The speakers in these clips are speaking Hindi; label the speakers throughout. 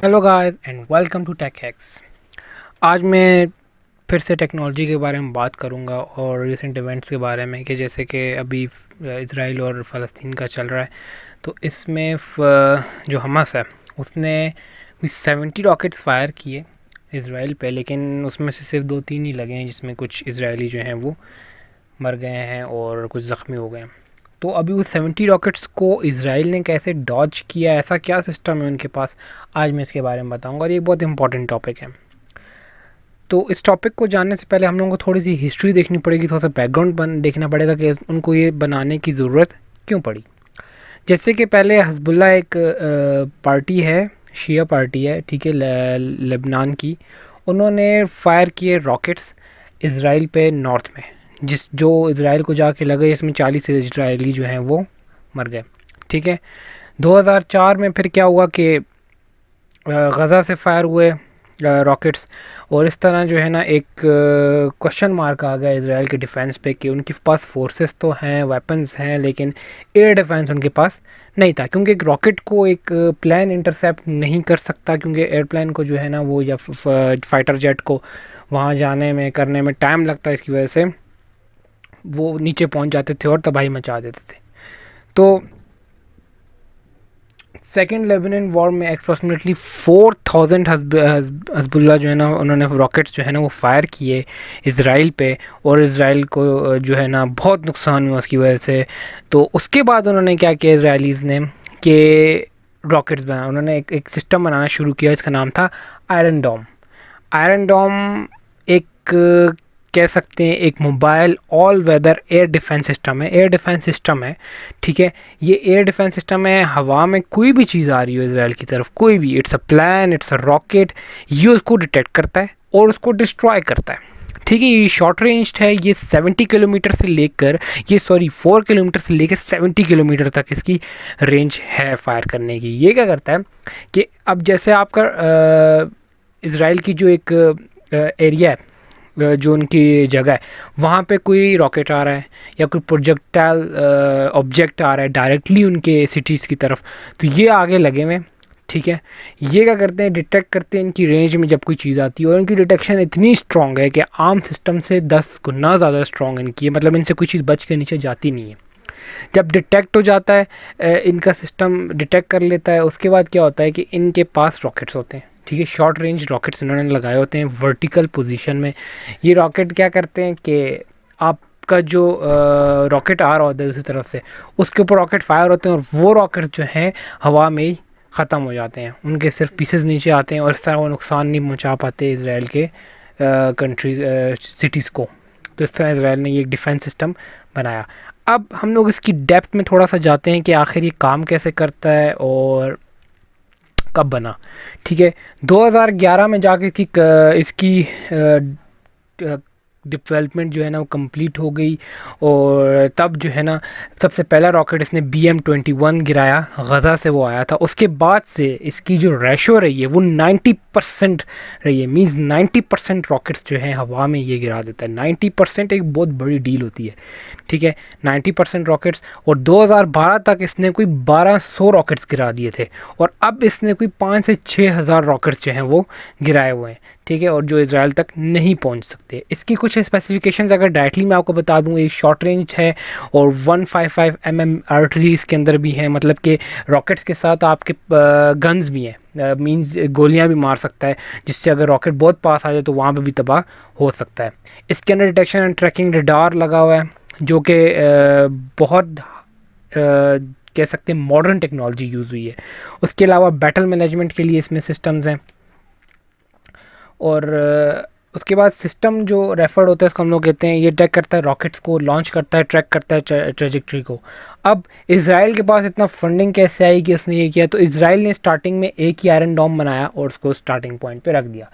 Speaker 1: Hello guys and welcome to Tech Hacks. आज मैं फिर से टेक्नोलॉजी के बारे में बात करूंगा और रिसेंट इवेंट्स के बारे में कि जैसे कि अभी इसराइल और फ़लस्तीन का चल रहा है। तो इसमें जो हमास है उसने 70 रॉकेट्स फायर किए इसराइल पे, लेकिन उसमें से सिर्फ 2-3 ही लगे हैं, जिसमें कुछ इसराइली जो हैं वो मर गए हैं और कुछ ज़ख्मी हो गए हैं। तो अभी उस 70 रॉकेट्स को इसराइल ने कैसे डॉज किया, ऐसा क्या सिस्टम है उनके पास, आज मैं इसके बारे में बताऊंगा और ये बहुत इंपॉर्टेंट टॉपिक है। तो इस टॉपिक को जानने से पहले हम लोगों को थोड़ी सी हिस्ट्री देखनी पड़ेगी, थोड़ा सा बैकग्राउंड देखना पड़ेगा कि उनको ये बनाने की ज़रूरत क्यों पड़ी। जैसे कि पहले हिज़्बुल्लाह एक पार्टी है, शिया पार्टी है, ठीक है, लेबनान की। उन्होंने फायर किए रॉकेट्स इसराइल पे नॉर्थ में, जो इसराइल को जाके लगे, इसमें 40 इसराइली जो हैं वो मर गए। ठीक है, 2004 में फिर क्या हुआ कि गज़ा से फायर हुए रॉकेट्स, और इस तरह जो है ना एक क्वेश्चन मार्क आ गया इसराइल के डिफेंस पे कि उनके पास फोर्सेस तो हैं, वेपन्स हैं, लेकिन एयर डिफेंस उनके पास नहीं था, क्योंकि एक रॉकेट को एक प्लेन इंटरसेप्ट नहीं कर सकता, क्योंकि एयरप्लेन को जो है ना वो या फाइटर जेट को वहाँ जाने में करने में टाइम लगता है। इसकी वजह से वो नीचे पहुँच जाते थे और तबाही मचा देते थे। तो सेकेंड लेबनान वॉर में अप्रॉक्सीमेटली 4000 हज़बुल्ला जो है ना उन्होंने रॉकेट्स जो है ना वो फायर किए इसराइल पे, और इसराइल को जो है ना बहुत नुकसान हुआ उसकी वजह से। तो उसके बाद उन्होंने क्या किया इसराइलीज़ ने कि रॉकेट्स बनाया, उन्होंने एक सिस्टम बनाना शुरू किया, इसका नाम था आयरन डोम। आयरन डोम एक कह सकते हैं एक mobile all weather air defence system है, ठीक है। ये एयर डिफेंस सिस्टम है, हवा में कोई भी चीज़ आ रही हो इसराइल की तरफ, कोई भी, it's a plan, it's a rocket, ये उसको डिटेक्ट करता है और उसको डिस्ट्रॉय करता है। ठीक है, ये शॉर्ट रेंज है, ये 70 किलोमीटर से लेकर 4 किलोमीटर से लेकर 70 किलोमीटर तक इसकी रेंज है फायर करने की। ये क्या करता है कि अब जैसे आपका इसराइल की जो एक एरिया है, जो उनकी जगह है, वहाँ पे कोई रॉकेट आ रहा है या कोई प्रोजेक्टाइल ऑब्जेक्ट आ रहा है डायरेक्टली उनके सिटीज़ की तरफ, तो ये आगे लगे हुए। ठीक है, ये क्या करते हैं, डिटेक्ट करते हैं इनकी रेंज में जब कोई चीज़ आती है, और इनकी डिटेक्शन इतनी स्ट्रॉन्ग है कि आम सिस्टम से 10 गुना ज़्यादा स्ट्रॉन्ग इनकी है, मतलब इनसे कोई चीज़ बच के नीचे जाती नहीं है। जब डिटेक्ट हो जाता है, इनका सिस्टम डिटेक्ट कर लेता है, उसके बाद क्या होता है कि इनके पास रॉकेट्स होते हैं। ठीक है, शॉर्ट रेंज रॉकेट्स इन्होंने लगाए होते हैं वर्टिकल पोजीशन में। ये रॉकेट क्या करते हैं कि आपका जो रॉकेट आ रहा होता है दूसरी तरफ से, उसके ऊपर रॉकेट फायर होते हैं, और वो रॉकेट जो हैं हवा में ही ख़त्म हो जाते हैं, उनके सिर्फ पीसेस नीचे आते हैं, और इस तरह वो नुकसान नहीं पहुँचा पाते इसराइल के कंट्री सिटीज़ को। तो इस तरह इसराइल ने ये एक डिफेंस सिस्टम बनाया। अब हम लोग इसकी डेप्थ में थोड़ा सा जाते हैं कि आखिर ये काम कैसे करता है और कब बना। ठीक है, 2011 में जाके इसकी डेवलपमेंट जो है ना वो कंप्लीट हो गई, और तब जो है ना सबसे पहला रॉकेट इसने BM-21 गिराया, गज़ा से वो आया था। उसके बाद से इसकी जो रेशो रही है वो 90% रही है, मींस 90% रॉकेट्स जो हैं हवा में ये गिरा देता है। 90% एक बहुत बड़ी डील होती है। ठीक है, 90% रॉकेट्स, और 2012 तक इसने कोई 1200 रॉकेट्स गिरा दिए थे, और अब इसने कोई 5 से 6 हज़ार रॉकेट्स जो हैं वो गिराए हुए हैं। ठीक है, और जो इसराइल तक नहीं पहुंच सकते। इसकी कुछ स्पेसिफिकेशंस अगर डायरेक्टली मैं आपको बता दूं, ये शॉर्ट रेंज है और 155 mm आर्टरी इसके अंदर भी है, मतलब कि रॉकेट्स के साथ आपके गन्स भी हैं, मींस गोलियां भी मार सकता है, जिससे अगर रॉकेट बहुत पास आ जाए तो वहाँ पे भी तबाह हो सकता है। इसके अंदर डिटेक्शन एंड ट्रैकिंग रडार लगा हुआ है, जो कि बहुत कह सकते हैं मॉडर्न टेक्नोलॉजी यूज़ हुई है। उसके अलावा बैटल मैनेजमेंट के लिए इसमें सिस्टम्स हैं, और उसके बाद सिस्टम जो रेफर्ड होता है इसको हम लोग कहते हैं, ये ट्रैक करता है रॉकेट्स को, लॉन्च करता है, ट्रैक करता है ट्रेजेक्ट्री को। अब इसराइल के पास इतना फंडिंग कैसे आई कि उसने ये किया, तो इसराइल ने स्टार्टिंग में एक ही आयरन डोम बनाया और उसको स्टार्टिंग पॉइंट पे रख दिया।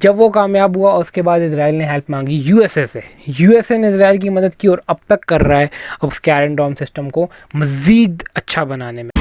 Speaker 1: जब वो कामयाब हुआ उसके बाद इसराइल ने हेल्प मांगी यूएसए से, यूएसए ने इसराइल की मदद की और अब तक कर रहा है अब उसके आयरन डोम सिस्टम को मज़ीद अच्छा बनाने में।